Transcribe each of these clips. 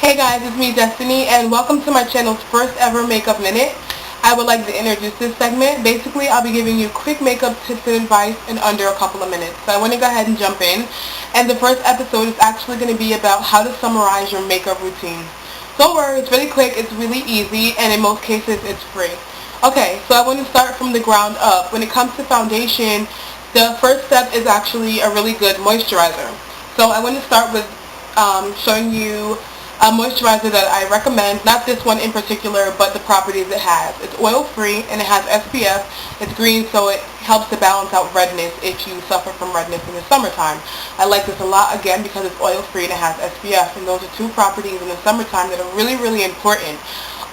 Hey guys, it's me Destiny and welcome to my channel's first ever makeup minute. I would like to introduce this segment. Basically, I'll be giving you quick makeup tips and advice in under a couple of minutes. So I want to go ahead and jump in. And the first episode is actually going to be about how to summarize your makeup routine. Don't worry, it's really quick, it's really easy, and in most cases it's free. Okay, so I want to start from the ground up. When it comes to foundation, the first step is actually a really good moisturizer. So I want to start with showing you a moisturizer that I recommend, not this one in particular, but the properties it has. It's oil-free and it has SPF. It's green, so it helps to balance out redness if you suffer from redness in the summertime. I like this a lot, again, because it's oil-free and it has SPF, and those are two properties in the summertime that are really, really important.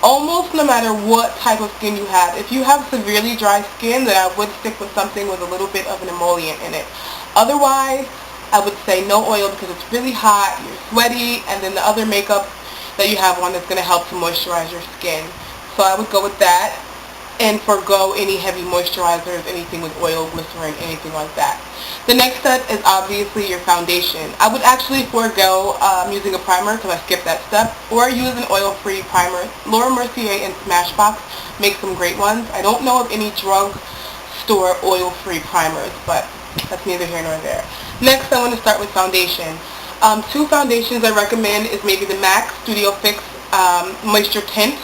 Almost no matter what type of skin you have. If you have severely dry skin, then I would stick with something with a little bit of an emollient in it. Otherwise, I would say no oil because it's really hot, you're sweaty, and then the other makeup that you have on is going to help to moisturize your skin. So I would go with that and forgo any heavy moisturizers, anything with oil, glycerin, anything like that. The next step is obviously your foundation. I would actually forego using a primer because I skipped that step, or use an oil-free primer. Mercier and Smashbox make some great ones. I don't know of any drugstore oil-free primers, but that's neither here nor there. Next, I want to start with foundation. Two foundations I recommend is maybe the MAC Studio Fix Moisture Tint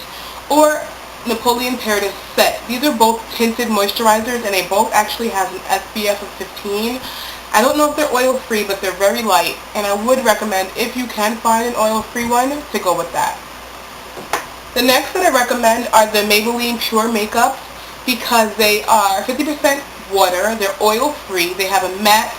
or Napoleon Perdis Set. These are both tinted moisturizers, and they both actually have an SPF of 15. I don't know if they're oil-free, but they're very light, and I would recommend, if you can find an oil-free one, to go with that. The next that I recommend are the Maybelline Pure Makeup, because they are 50% water, they're oil-free, they have a matte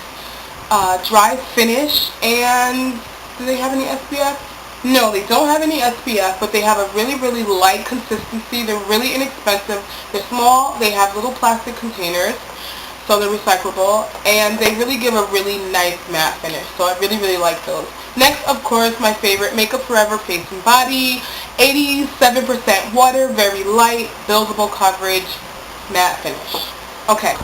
dry finish, and do they have any SPF? No, they don't have any SPF, but they have a really, really light consistency. They're really inexpensive. They're small. They have little plastic containers, so they're recyclable, and they really give a really nice matte finish, so I really, really like those. Next, of course, my favorite, Makeup Forever Face and Body, 87% water, very light, buildable coverage, matte finish. Okay.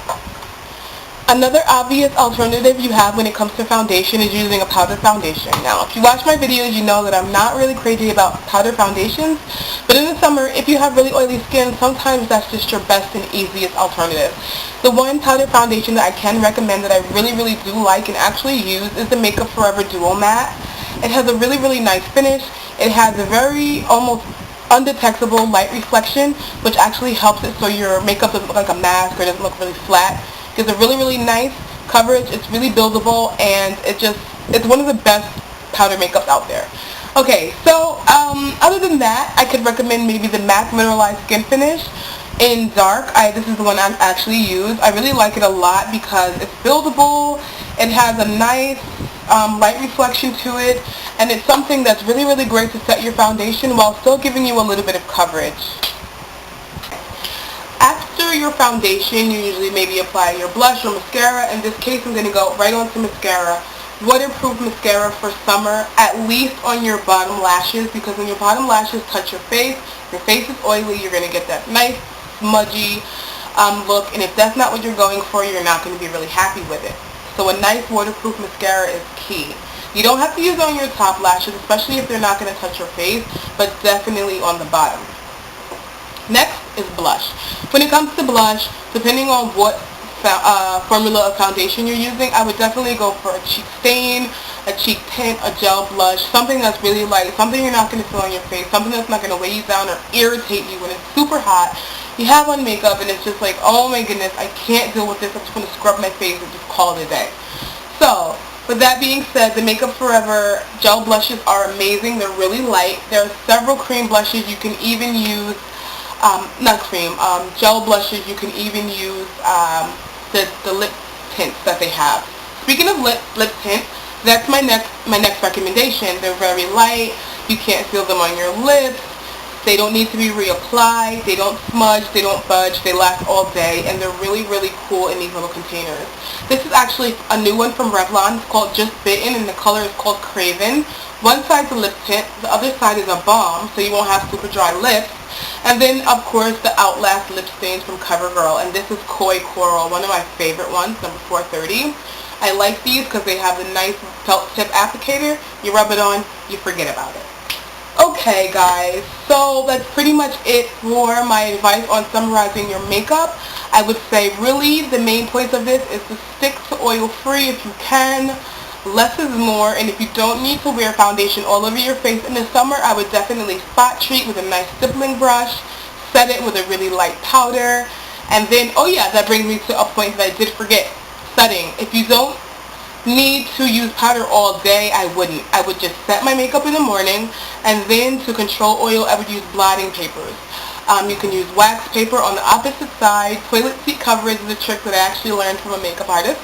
Another obvious alternative you have when it comes to foundation is using a powder foundation. Now, if you watch my videos, you know that I'm not really crazy about powder foundations, but in the summer, if you have really oily skin, sometimes that's just your best and easiest alternative. The one powder foundation that I can recommend that I really, really do like and actually use is the Makeup Forever Duo Matte. It has a really, really nice finish. It has a very almost undetectable light reflection, which actually helps it so your makeup doesn't look like a mask or doesn't look really flat. Gives a really, really nice coverage. It's really buildable, and it's one of the best powder makeups out there. Okay, so other than that, I could recommend maybe the MAC Mineralized Skin Finish in dark. This is the one I actually use. I really like it a lot because it's buildable. It has a nice light reflection to it, and it's something that's really, really great to set your foundation while still giving you a little bit of coverage. After your foundation, you usually maybe apply your blush or mascara. In this case, I'm going to go right on to mascara. Waterproof mascara for summer, at least on your bottom lashes, because when your bottom lashes touch your face is oily, you're going to get that nice, smudgy look, and if that's not what you're going for, you're not going to be really happy with it. So a nice waterproof mascara is key. You don't have to use it on your top lashes, especially if they're not going to touch your face, but definitely on the bottom. Next is blush. When it comes to blush, depending on what formula of foundation you're using, I would definitely go for a cheek stain, a cheek tint, a gel blush, something that's really light, something you're not going to feel on your face, something that's not going to weigh you down or irritate you when it's super hot. You have on makeup and it's just like, oh my goodness, I can't deal with this, I'm just going to scrub my face and just call it a day. So, with that being said, the Makeup Forever gel blushes are amazing. They're really light. There are several cream blushes. You can even use gel blushes. You can even use the lip tints that they have. Speaking of lip tint, that's my next recommendation. They're very light. You can't feel them on your lips. They don't need to be reapplied. They don't smudge. They don't budge. They last all day, and they're really, really cool in these little containers. This is actually a new one from Revlon. It's called Just Bitten, and the color is called Craven. One side's a lip tint. The other side is a balm, so you won't have super dry lips. And then, of course, the Outlast lip stains from CoverGirl, and this is Koi Coral, one of my favorite ones, number 430. I like these because they have a nice felt tip applicator. You rub it on, you forget about it. Okay guys, so that's pretty much it for my advice on summarizing your makeup. I would say really the main points of this is to stick to oil free if you can. Less is more, and if you don't need to wear foundation all over your face in the summer, I would definitely spot treat with a nice stippling brush, set it with a really light powder, and then, oh yeah, that brings me to a point that I did forget, setting. If you don't need to use powder all day, I wouldn't. I would just set my makeup in the morning, and then to control oil, I would use blotting papers. You can use wax paper on the opposite side. Toilet seat coverage is a trick that I actually learned from a makeup artist.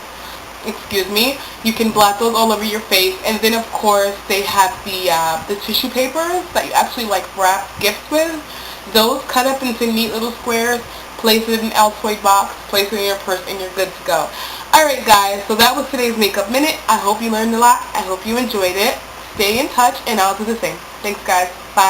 Excuse me. You can blot those all over your face, and then of course they have the tissue papers that you actually like wrap gifts with. Those cut up into neat little squares. Place it in an Altoid box, place it in your purse, and you're good to go. Alright guys, so that was today's makeup minute. I hope you learned a lot. I hope you enjoyed it. Stay in touch, and I'll do the same. Thanks guys. Bye.